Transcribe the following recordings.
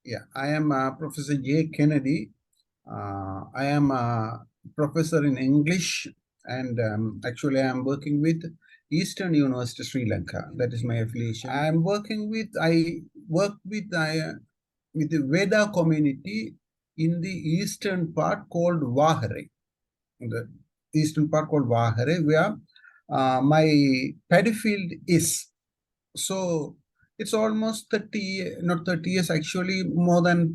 Yeah, I am Professor J. Kennedy. I am a professor in English, and actually, I am working with Eastern University, Sri Lanka. That is my affiliation. I work with the Veda community in the eastern part called Wakare. In the eastern part called Wakare, where my paddy field is. So it's almost 30, not 30 years, actually more than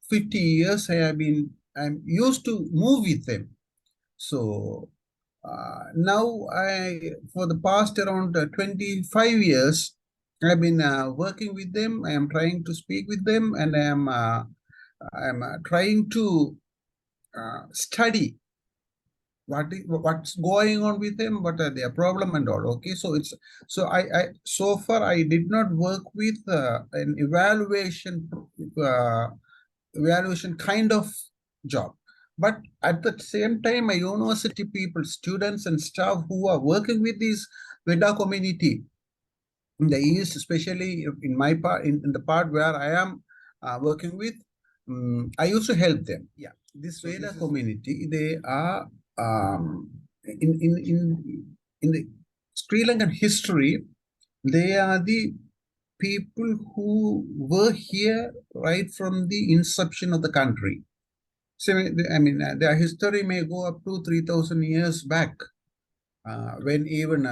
50 years I'm used to move with them. So now for the past around 25 years, I've been working with them. I am trying to speak with them, and I am trying to study what's going on with them, what are their problem and all. Okay, so so far I did not work with an uh, evaluation kind of job, but at the same time my university people, students and staff who are working with this Vedda community in the east, especially in my part, in the part where I am working with, I used to help them. Yeah, this Veda community, they are in the Sri Lankan history, they are the people who were here right from the inception of the country. So I mean, their history may go up to 3,000 years back. When even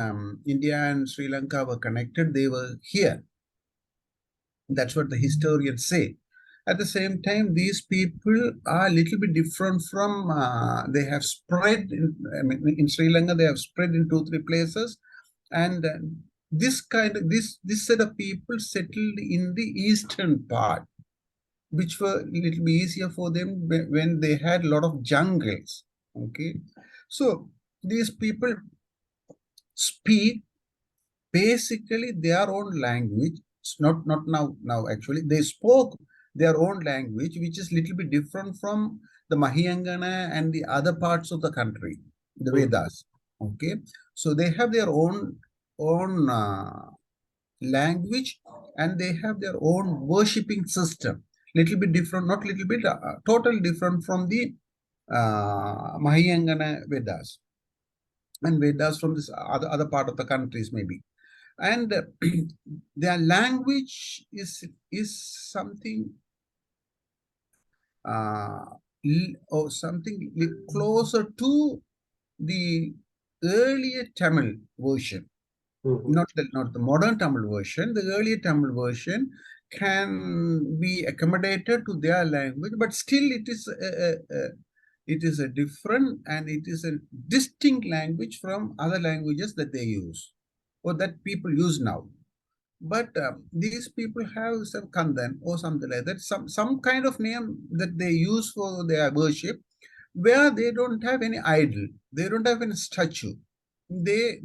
India and Sri Lanka were connected, they were here. That's what the historians say. At the same time, these people are a little bit different from, they have spread, in Sri Lanka, they have spread in 2, 3 places. And this set of people settled in the eastern part, which were a little bit easier for them when they had a lot of jungles. Okay. So these people speak basically their own language. It's not now actually. They spoke their own language, which is little bit different from the Mahiyangana and the other parts of the country, the Vedas. Okay. So they have their own language, and they have their own worshipping system. Little bit different, not little bit, totally different from the Mahiyangana Vedas and Vedas from this other part of the countries maybe. And their language is something or something closer to the earlier Tamil version. Not the modern Tamil version. The earlier Tamil version can be accommodated to their language, but still it is a different, and it is a distinct language from other languages that they use or that people use now. But these people have some Kandan or something like that, some kind of name that they use for their worship, where they don't have any idol, they don't have any statue. They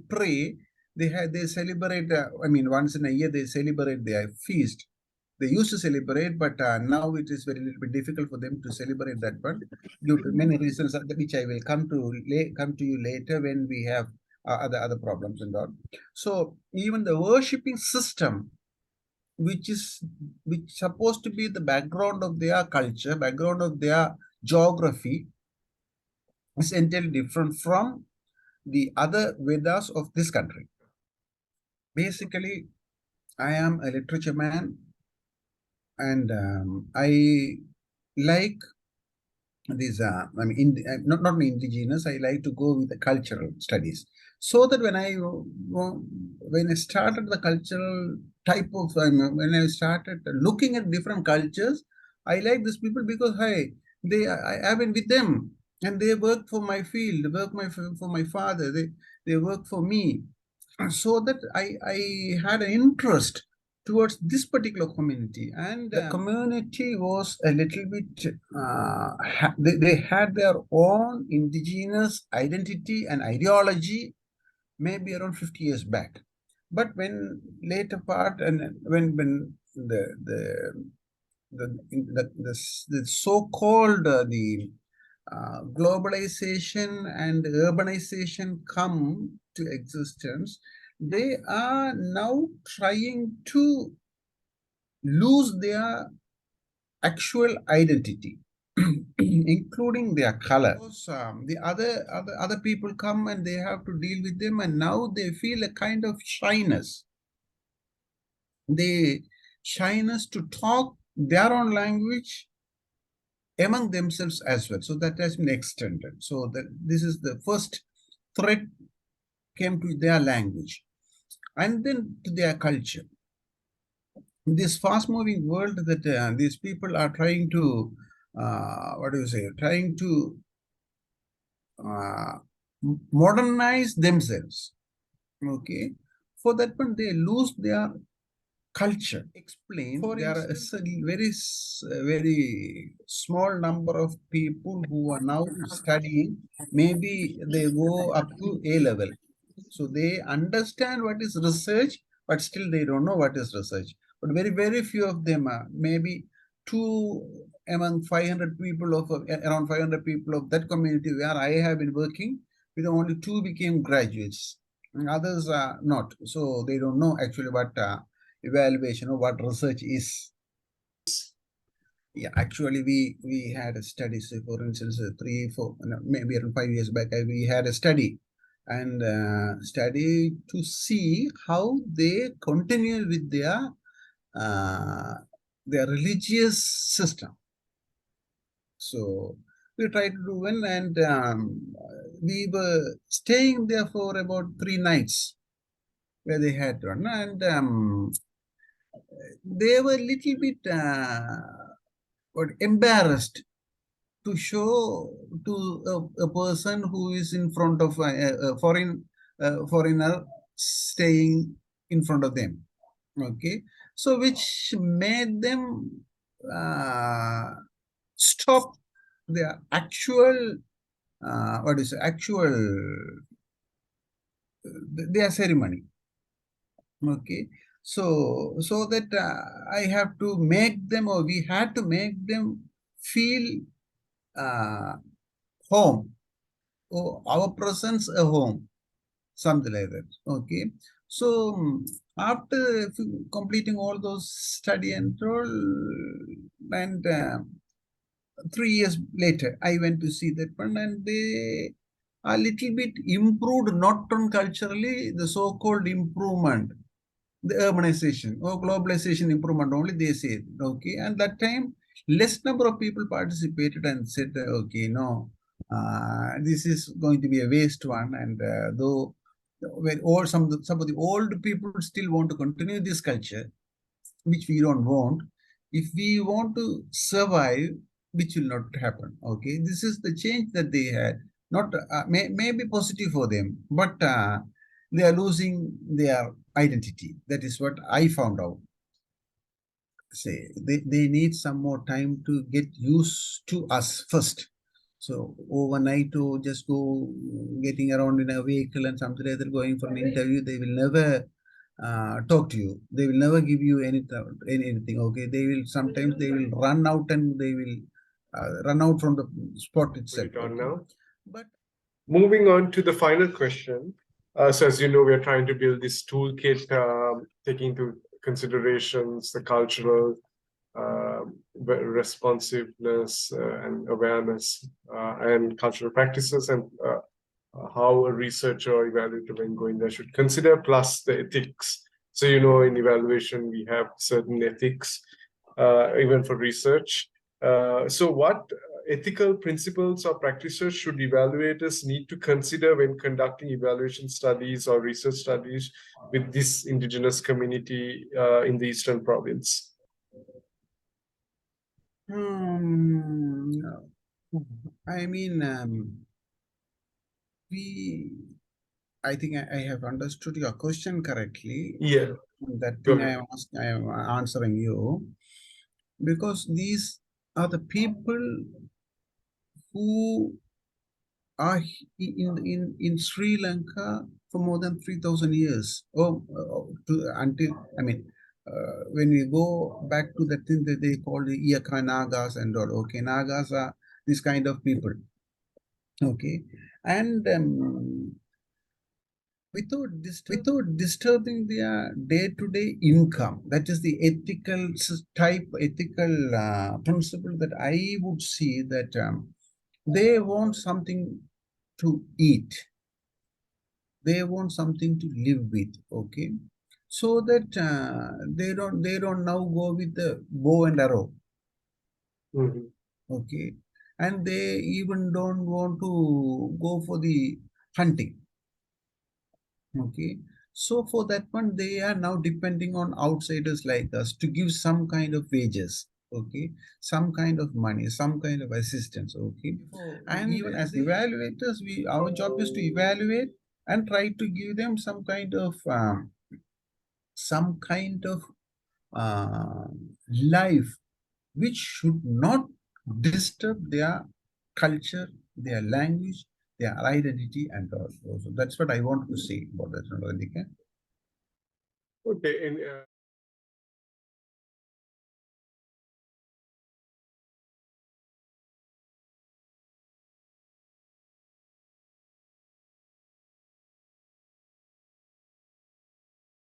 pray. They celebrate. Once in a year they celebrate their feast. They used to celebrate, but now it is very little bit difficult for them to celebrate that one due to many reasons, which I will come to you later when we have other problems and all. So even the worshipping system, which supposed to be the background of their culture, background of their geography, is entirely different from the other Vedas of this country. Basically, I am a literature man, and I like these. Not indigenous. I like to go with the cultural studies, so that when I started the cultural type of, when I started looking at different cultures, I like these people because I have been with them, and they work for my field, they work for my father, they work for me, so that I had an interest towards this particular community. And the community was a little bit, they had their own indigenous identity and ideology maybe around 50 years back. But when later part, and when the so-called the globalization and urbanization come to existence, they are now trying to lose their actual identity, including their color. Because, the other people come and they have to deal with them, and now they feel a kind of shyness. They shyness to talk their own language among themselves as well. So that has been extended. So that this is the first threat came to their language, and then to their culture. In this fast-moving world that these people are trying to, trying to uh, modernize themselves. Okay, for that one they lose their culture. Explain. For there is a very small number of people who are now studying. Maybe they go up to A level, so they understand what is research, but still they don't know what is research. But very few of them are, maybe two among 500 people of around 500 people of that community where I have been working with, only two became graduates, and others are not. So they don't know actually what evaluation or what research is. Yeah, actually, we had a study. So, for instance, 3, 4, no, maybe around 5 years back, we had a study, and study to see how they continue with uh, their religious system. So we tried to do one, and we were staying there for about 3 nights, where they had one, and they were a little bit embarrassed to show to a person who is in front of a foreigner staying in front of them. Okay, so which made them stop their actual actual their ceremony. Okay, so that I have to make them, or we had to make them feel uh, home, or our presence a home, something like that. Okay, so after completing all those study and all, and 3 years later, I went to see that one, and they a little bit improved, not on culturally, the so-called improvement, the urbanization or globalization improvement only they say. Okay, and that time less number of people participated and said, okay, no, this is going to be a waste one, and though when all some of the old people still want to continue this culture, which we don't want. If we want to survive, which will not happen. Okay, this is the change that they had. Not may be positive for them, but they are losing their identity. That is what I found out. Say they need some more time to get used to us first. So overnight to just go getting around in a vehicle and something like that, going for an interview, they will never talk to you. They will never give you anything. Okay, they will sometimes they will run out, and they will run out from the spot itself. Put it on now. But moving on to the final question. So as you know, we are trying to build this toolkit, taking into considerations the cultural responsiveness and awareness and cultural practices, and how a researcher or evaluator when going there should consider, plus the ethics. So, you know, in evaluation, we have certain ethics, even for research. So what ethical principles or practices should evaluators need to consider when conducting evaluation studies or research studies with this indigenous community in the Eastern Province? I mean, I think I have understood your question correctly. Yeah. That thing I am answering you, because these are the people who are in Sri Lanka for more than 3,000 years. When we go back to the thing that they call the Iyaka Nagas and all. Okay, Nagas are this kind of people. Okay, and without disturbing their day-to-day income. That is the ethical principle that I would see, that they want something to eat, they want something to live with. Okay, so that they don't now go with the bow and arrow. Mhm. Okay, and they even don't want to go for the hunting. Okay, so for that one, they are now depending on outsiders like us to give some kind of wages. Okay, some kind of money, some kind of assistance. Okay, and even as evaluators, our job is to evaluate and try to give them some kind of uh, life which should not disturb their culture, their language, their identity, and all. So that's what I want to say about that, Radhika. Okay, and